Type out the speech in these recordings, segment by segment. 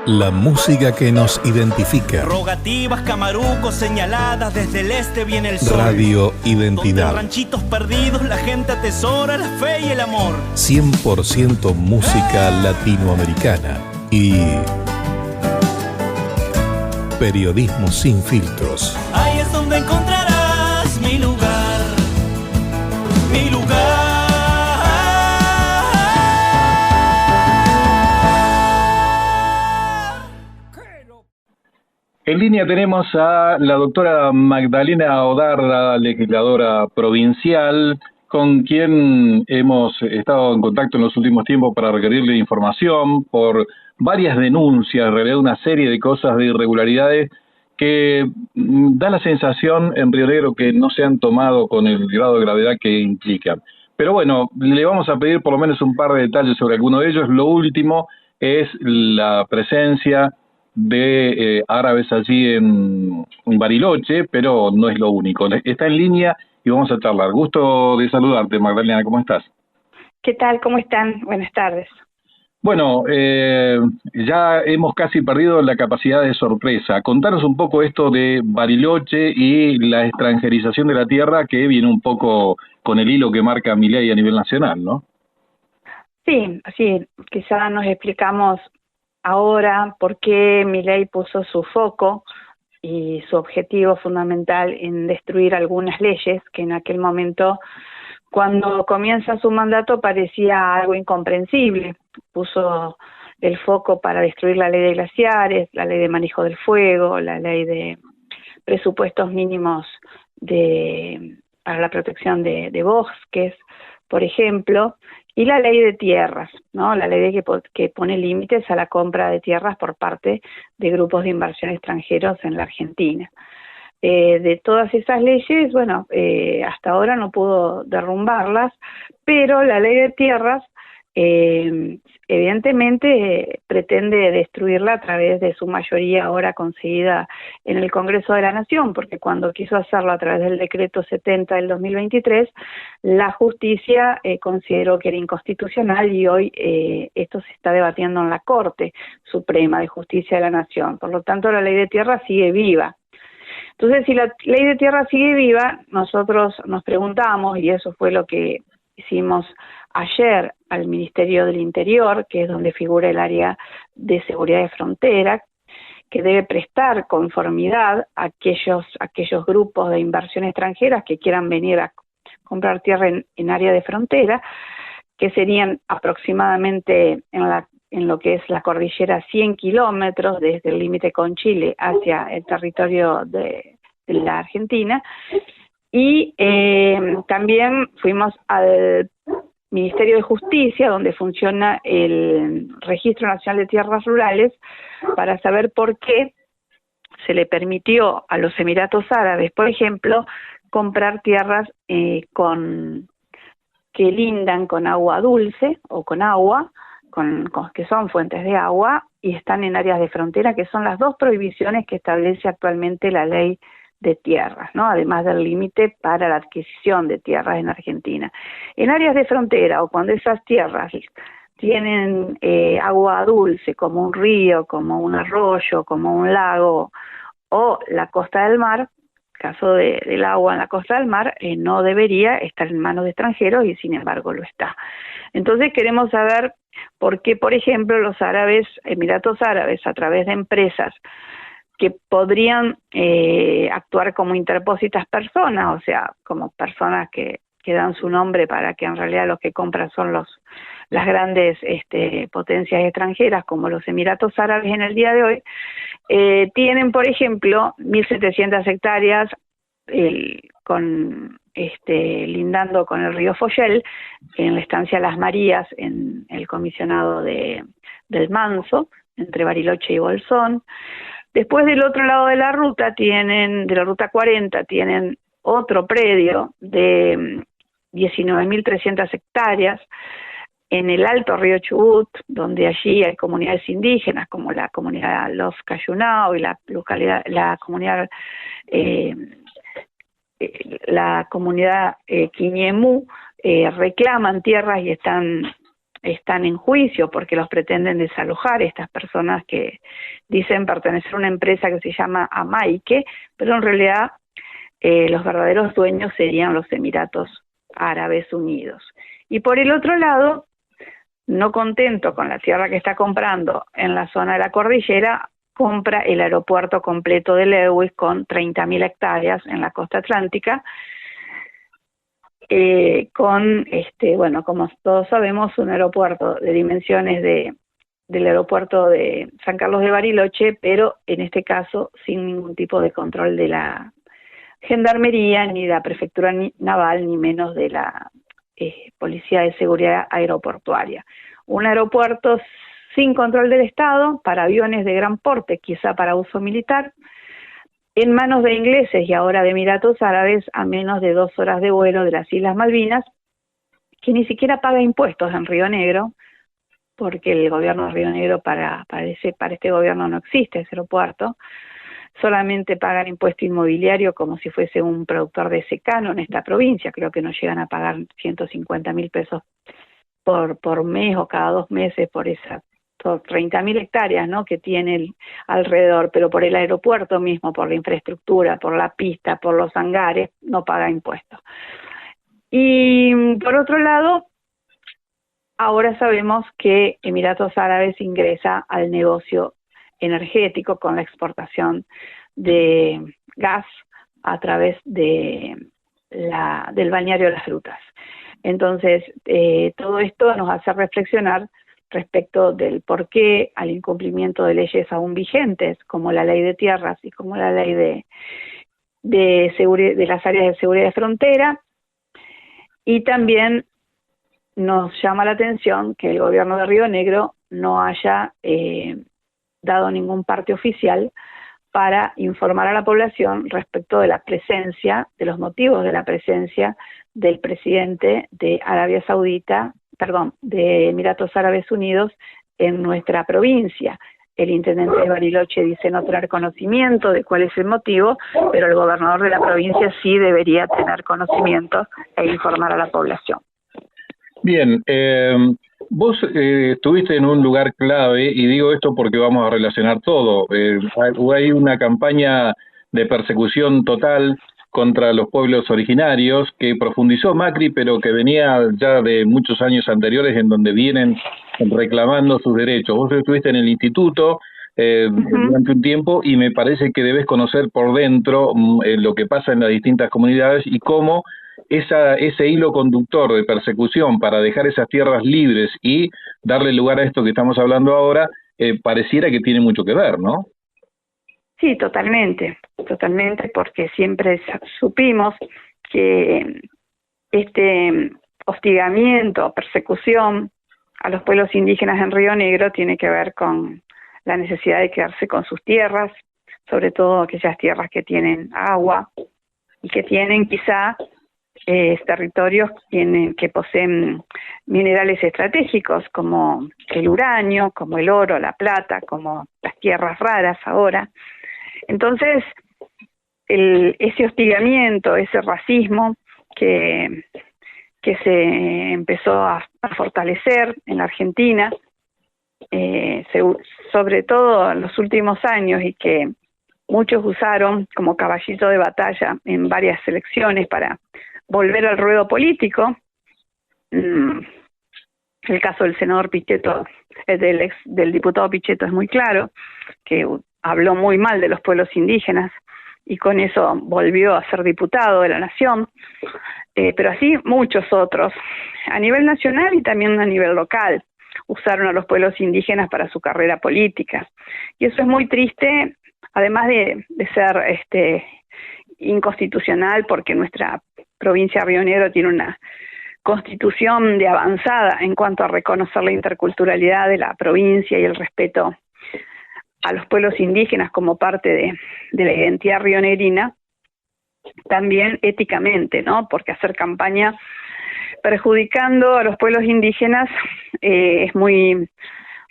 La música que nos identifica. Rogativas, camarucos señaladas, desde el este viene el sol. Radio Identidad. Donde en ranchitos perdidos la gente atesora la fe y el amor. 100% música latinoamericana y periodismo sin filtros. Ahí es donde encontrarás mi lugar, mi lugar. En línea tenemos a la doctora Magdalena Odarda, legisladora provincial, con quien hemos estado en contacto en los últimos tiempos para requerirle información por varias denuncias, en realidad una serie de cosas de irregularidades que da la sensación en Río Negro que no se han tomado con el grado de gravedad que implican. Pero bueno, le vamos a pedir por lo menos un par de detalles sobre alguno de ellos. Lo último es la presencia de árabes allí en Bariloche, pero no es lo único. Está en línea y vamos a charlar. Gusto de saludarte, Magdalena, ¿cómo estás? ¿Qué tal? ¿Cómo están? Buenas tardes. Bueno, ya hemos casi perdido la capacidad de sorpresa. Contanos un poco esto de Bariloche y la extranjerización de la tierra, que viene un poco con el hilo que marca Milei a nivel nacional, ¿no? Sí, quizá nos explicamos ahora por qué Milei puso su foco y su objetivo fundamental en destruir algunas leyes que en aquel momento, cuando comienza su mandato, parecía algo incomprensible. Puso el foco para destruir la ley de glaciares, la ley de manejo del fuego, la ley de presupuestos mínimos para la protección de bosques, por ejemplo, y la ley de tierras, ¿no? La ley que pone límites a la compra de tierras por parte de grupos de inversión extranjeros en la Argentina. De todas esas leyes, bueno, hasta ahora no pudo derrumbarlas, pero la ley de tierras evidentemente pretende destruirla a través de su mayoría ahora conseguida en el Congreso de la Nación, porque cuando quiso hacerlo a través del decreto 70 del 2023, la justicia consideró que era inconstitucional y hoy esto se está debatiendo en la Corte Suprema de Justicia de la Nación. Por lo tanto, la ley de tierra sigue viva. Entonces, si la ley de tierra sigue viva, nosotros nos preguntamos, y eso fue lo que hicimos ayer al Ministerio del Interior, que es donde figura el área de seguridad de frontera, que debe prestar conformidad a aquellos grupos de inversión extranjeras que quieran venir a comprar tierra en área de frontera, que serían aproximadamente en lo que es la cordillera 100 kilómetros desde el límite con Chile hacia el territorio de la Argentina. Y también fuimos al Ministerio de Justicia, donde funciona el Registro Nacional de Tierras Rurales, para saber por qué se le permitió a los Emiratos Árabes, por ejemplo, comprar tierras que lindan con agua dulce o con agua, que son fuentes de agua y están en áreas de frontera, que son las dos prohibiciones que establece actualmente la ley de tierras, ¿no? Además del límite para la adquisición de tierras en Argentina. En áreas de frontera o cuando esas tierras tienen agua dulce, como un río, como un arroyo, como un lago o la costa del mar, caso del agua en la costa del mar, no debería estar en manos de extranjeros y sin embargo lo está. Entonces queremos saber por qué, por ejemplo, los Emiratos Árabes, a través de empresas que podrían actuar como interpósitas personas, o sea, como personas que dan su nombre para que en realidad los que compran son las grandes potencias extranjeras, como los Emiratos Árabes en el día de hoy, tienen, por ejemplo, 1.700 hectáreas lindando con el río Foyel, en la estancia Las Marías, en el comisionado del Manso, entre Bariloche y Bolsón. Después del otro lado de la ruta de la ruta 40, tienen otro predio de 19.300 hectáreas en el Alto Río Chubut, donde allí hay comunidades indígenas como la comunidad Los Cayunao y la comunidad Quiñemú, reclaman tierras y están están en juicio porque los pretenden desalojar estas personas que dicen pertenecer a una empresa que se llama Amaike, pero en realidad los verdaderos dueños serían los Emiratos Árabes Unidos. Y por el otro lado, no contento con la tierra que está comprando en la zona de la cordillera, compra el aeropuerto completo de Lewis con 30.000 hectáreas en la costa atlántica, con, bueno, como todos sabemos, un aeropuerto de dimensiones del aeropuerto de San Carlos de Bariloche, pero en este caso sin ningún tipo de control de la Gendarmería, ni de la Prefectura Naval, ni menos de la Policía de Seguridad Aeroportuaria. Un aeropuerto sin control del Estado, para aviones de gran porte, quizá para uso militar, en manos de ingleses y ahora de Emiratos Árabes, a menos de 2 horas de vuelo de las Islas Malvinas, que ni siquiera paga impuestos en Río Negro, porque el gobierno de Río Negro, para este gobierno no existe ese aeropuerto, solamente pagan impuesto inmobiliario como si fuese un productor de secano en esta provincia. Creo que no llegan a pagar 150.000 pesos por mes o cada 2 meses por 30.000 hectáreas, ¿no?, que tiene alrededor, pero por el aeropuerto mismo, por la infraestructura, por la pista, por los hangares, no paga impuestos. Y por otro lado, ahora sabemos que Emiratos Árabes ingresa al negocio energético con la exportación de gas a través del balneario de las Frutas. Entonces, todo esto nos hace reflexionar respecto del porqué al incumplimiento de leyes aún vigentes, como la ley de tierras y como la ley de las áreas de seguridad de frontera, y también nos llama la atención que el gobierno de Río Negro no haya dado ningún parte oficial para informar a la población respecto de la presencia, de los motivos de la presencia del presidente de Arabia Saudita, de Emiratos Árabes Unidos en nuestra provincia. El intendente de Bariloche dice no tener conocimiento de cuál es el motivo, pero el gobernador de la provincia sí debería tener conocimiento e informar a la población. Bien, vos estuviste en un lugar clave, y digo esto porque vamos a relacionar todo. Hay una campaña de persecución total contra los pueblos originarios que profundizó Macri, pero que venía ya de muchos años anteriores, en donde vienen reclamando sus derechos. Vos estuviste en el instituto durante un tiempo, y me parece que debes conocer por dentro lo que pasa en las distintas comunidades y cómo ese hilo conductor de persecución para dejar esas tierras libres y darle lugar a esto que estamos hablando ahora, pareciera que tiene mucho que ver, ¿no? Sí, totalmente, porque siempre supimos que este hostigamiento, persecución a los pueblos indígenas en Río Negro tiene que ver con la necesidad de quedarse con sus tierras, sobre todo aquellas tierras que tienen agua y que tienen quizá territorios que poseen minerales estratégicos como el uranio, como el oro, la plata, como las tierras raras ahora. Entonces, ese hostigamiento, ese racismo que se empezó a fortalecer en la Argentina, sobre todo en los últimos años, y que muchos usaron como caballito de batalla en varias elecciones para volver al ruedo político. El caso del senador Pichetto, del diputado Pichetto, es muy claro, que habló muy mal de los pueblos indígenas y con eso volvió a ser diputado de la Nación, pero así muchos otros, a nivel nacional y también a nivel local, usaron a los pueblos indígenas para su carrera política. Y eso es muy triste, además de ser inconstitucional, porque nuestra provincia de Río Negro tiene una constitución de avanzada en cuanto a reconocer la interculturalidad de la provincia y el respeto a los pueblos indígenas como parte de la identidad rionegrina, también éticamente, ¿no? Porque hacer campaña perjudicando a los pueblos indígenas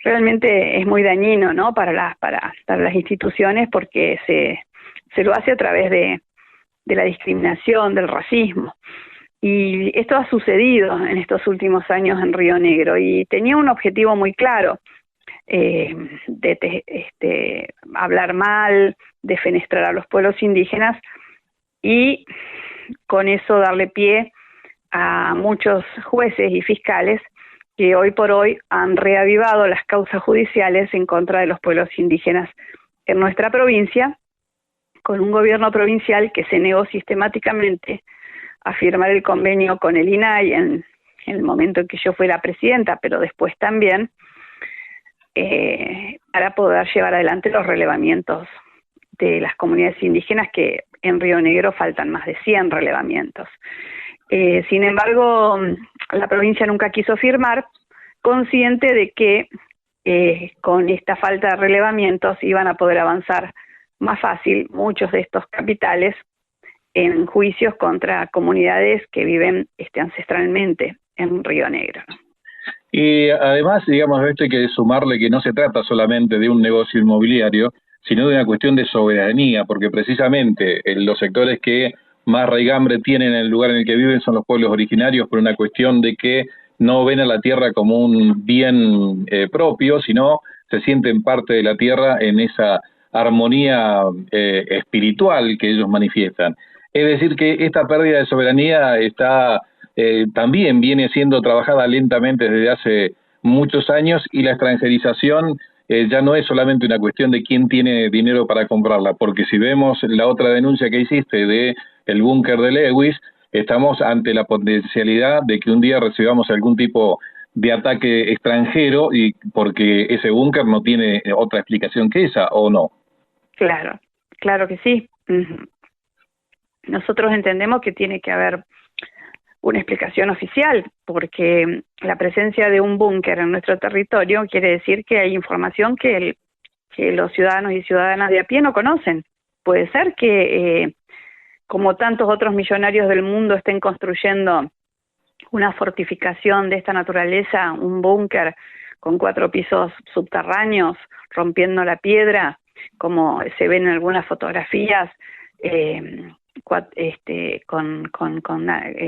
realmente es muy dañino, ¿no? Para las instituciones, porque se lo hace a través de la discriminación, del racismo. Y esto ha sucedido en estos últimos años en Río Negro y tenía un objetivo muy claro, hablar mal, defenestrar a los pueblos indígenas y con eso darle pie a muchos jueces y fiscales que hoy por hoy han reavivado las causas judiciales en contra de los pueblos indígenas en nuestra provincia, con un gobierno provincial que se negó sistemáticamente a firmar el convenio con el INAI en el momento en que yo fui la presidenta, pero después también, para poder llevar adelante los relevamientos de las comunidades indígenas, que en Río Negro faltan más de 100 relevamientos. Sin embargo, la provincia nunca quiso firmar, consciente de que con esta falta de relevamientos iban a poder avanzar más fácil muchos de estos capitales en juicios contra comunidades que viven ancestralmente en Río Negro. Y además, digamos, esto hay que sumarle que no se trata solamente de un negocio inmobiliario, sino de una cuestión de soberanía, porque precisamente los sectores que más raigambre tienen en el lugar en el que viven son los pueblos originarios, por una cuestión de que no ven a la tierra como un bien propio, sino se sienten parte de la tierra en esa armonía espiritual que ellos manifiestan. Es decir, que esta pérdida de soberanía está también viene siendo trabajada lentamente desde hace muchos años, y la extranjerización ya no es solamente una cuestión de quién tiene dinero para comprarla, porque si vemos la otra denuncia que hiciste de el búnker de Lewis, estamos ante la potencialidad de que un día recibamos algún tipo de ataque extranjero, y porque ese búnker no tiene otra explicación que esa, ¿o no? Claro, claro que sí. Nosotros entendemos que tiene que haber una explicación oficial, porque la presencia de un búnker en nuestro territorio quiere decir que hay información que los ciudadanos y ciudadanas de a pie no conocen. Puede ser que, como tantos otros millonarios del mundo, estén construyendo una fortificación de esta naturaleza, un búnker con 4 pisos subterráneos, rompiendo la piedra, como se ven en algunas fotografías, con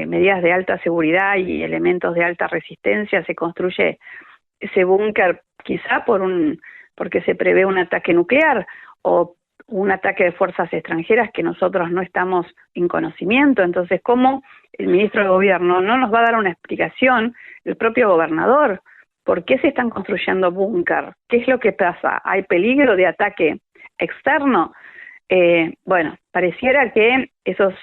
medidas de alta seguridad y elementos de alta resistencia. Se construye ese búnker quizá porque se prevé un ataque nuclear o un ataque de fuerzas extranjeras que nosotros no estamos en conocimiento. Entonces, ¿cómo el ministro de Gobierno no nos va a dar una explicación? El propio gobernador, ¿por qué se están construyendo búnker? ¿Qué es lo que pasa? ¿Hay peligro de ataque externo? Bueno, pareciera que esos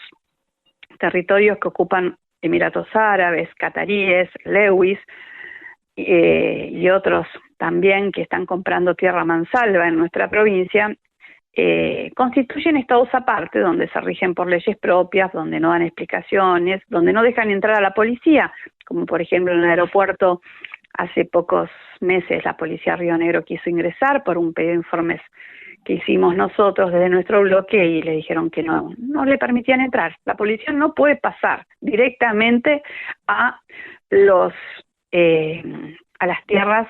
territorios que ocupan Emiratos Árabes, cataríes, Lewis y otros también que están comprando tierra mansalva en nuestra provincia, constituyen estados aparte, donde se rigen por leyes propias, donde no dan explicaciones, donde no dejan entrar a la policía, como por ejemplo en el aeropuerto. Hace pocos meses la policía de Río Negro quiso ingresar por un pedido de informes que hicimos nosotros desde nuestro bloque y le dijeron que no le permitían entrar. La policía no puede pasar directamente a las tierras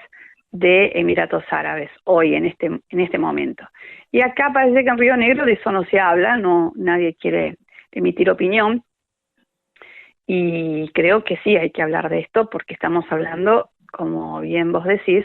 de Emiratos Árabes hoy en este momento. Y acá parece que en Río Negro de eso no se habla, nadie quiere emitir opinión, y creo que sí hay que hablar de esto, porque estamos hablando, como bien vos decís,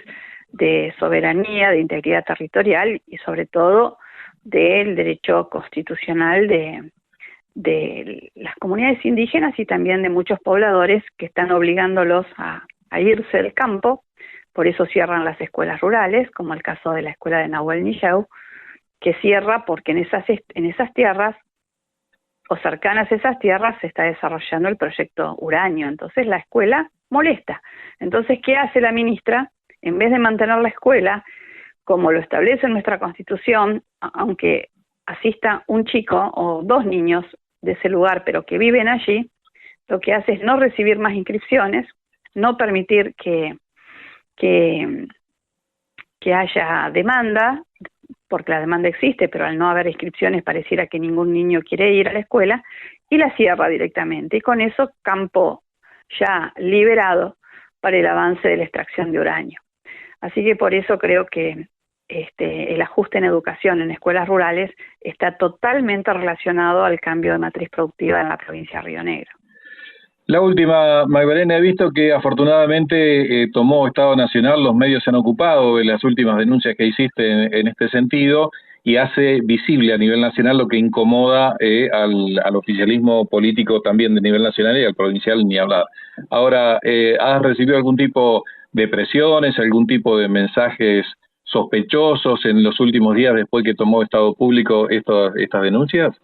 de soberanía, de integridad territorial y sobre todo del derecho constitucional de las comunidades indígenas y también de muchos pobladores que están obligándolos a irse del campo. Por eso cierran las escuelas rurales, como el caso de la escuela de Nahuel Nilleu, que cierra porque en esas tierras o cercanas a esas tierras se está desarrollando el proyecto uranio. Entonces la escuela molesta. Entonces, ¿qué hace la ministra? En vez de mantener la escuela, como lo establece nuestra Constitución, aunque asista un chico o 2 niños de ese lugar, pero que viven allí, lo que hace es no recibir más inscripciones, no permitir que haya demanda, porque la demanda existe, pero al no haber inscripciones pareciera que ningún niño quiere ir a la escuela, y la cierra directamente. Y con eso, campo ya liberado para el avance de la extracción de uranio. Así que por eso creo que el ajuste en educación en escuelas rurales está totalmente relacionado al cambio de matriz productiva en la provincia de Río Negro. La última, Magdalena, he visto que afortunadamente tomó Estado Nacional, los medios se han ocupado de las últimas denuncias que hiciste en este sentido y hace visible a nivel nacional lo que incomoda al oficialismo político también de nivel nacional y al provincial ni hablar. Ahora, ¿has recibido algún tipo de presiones, algún tipo de mensajes sospechosos en los últimos días después que tomó Estado Público estas denuncias?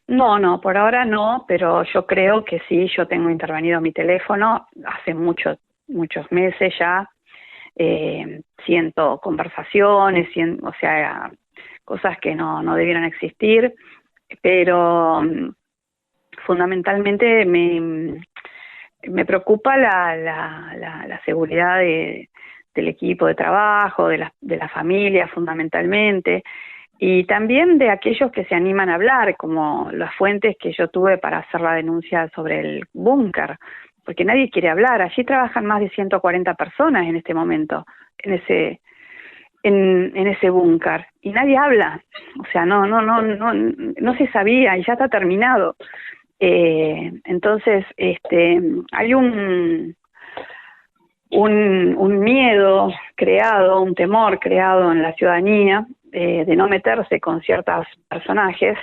No, por ahora no, pero yo creo que sí, yo tengo intervenido mi teléfono hace muchos meses ya, siento conversaciones, o sea, cosas que no debieran existir, pero fundamentalmente me preocupa la seguridad del equipo de trabajo, de la familia fundamentalmente, y también de aquellos que se animan a hablar, como las fuentes que yo tuve para hacer la denuncia sobre el búnker, porque nadie quiere hablar. Allí trabajan más de 140 personas en este momento, en ese búnker, y nadie habla. O sea, no se sabía y ya está terminado. Entonces, hay un miedo creado, un temor creado en la ciudadanía de no meterse con ciertos personajes,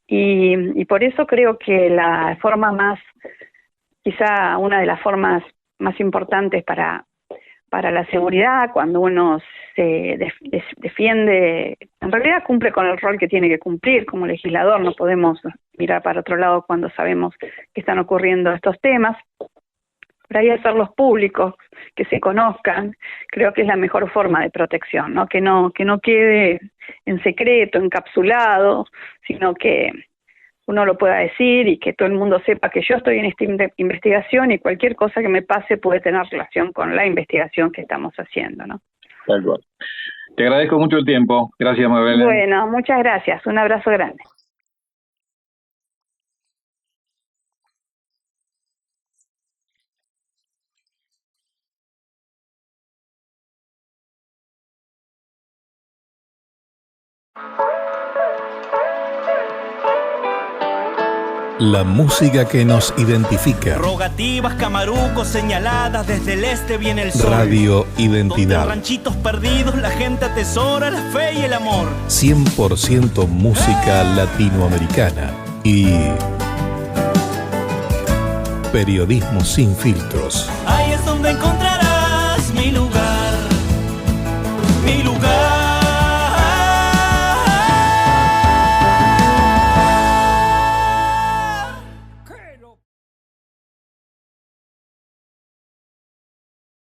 y por eso creo que la forma quizá una de las formas más importantes para la seguridad, cuando uno se defiende, en realidad cumple con el rol que tiene que cumplir como legislador. No podemos mirar para otro lado cuando sabemos que están ocurriendo estos temas. Por ahí hacerlos públicos, que se conozcan, creo que es la mejor forma de protección, ¿no? Que no quede en secreto, encapsulado, sino que uno lo pueda decir y que todo el mundo sepa que yo estoy en esta investigación y cualquier cosa que me pase puede tener relación con la investigación que estamos haciendo, ¿no? Tal cual. Te agradezco mucho el tiempo. Gracias, Magdalena. Bueno, muchas gracias. Un abrazo grande. La música que nos identifica. Rogativas, camarucos señaladas, desde el este viene el sol. Radio Donde Identidad. en ranchitos perdidos la gente atesora la fe y el amor. 100% música latinoamericana y periodismo sin filtros. Ahí es donde encontramos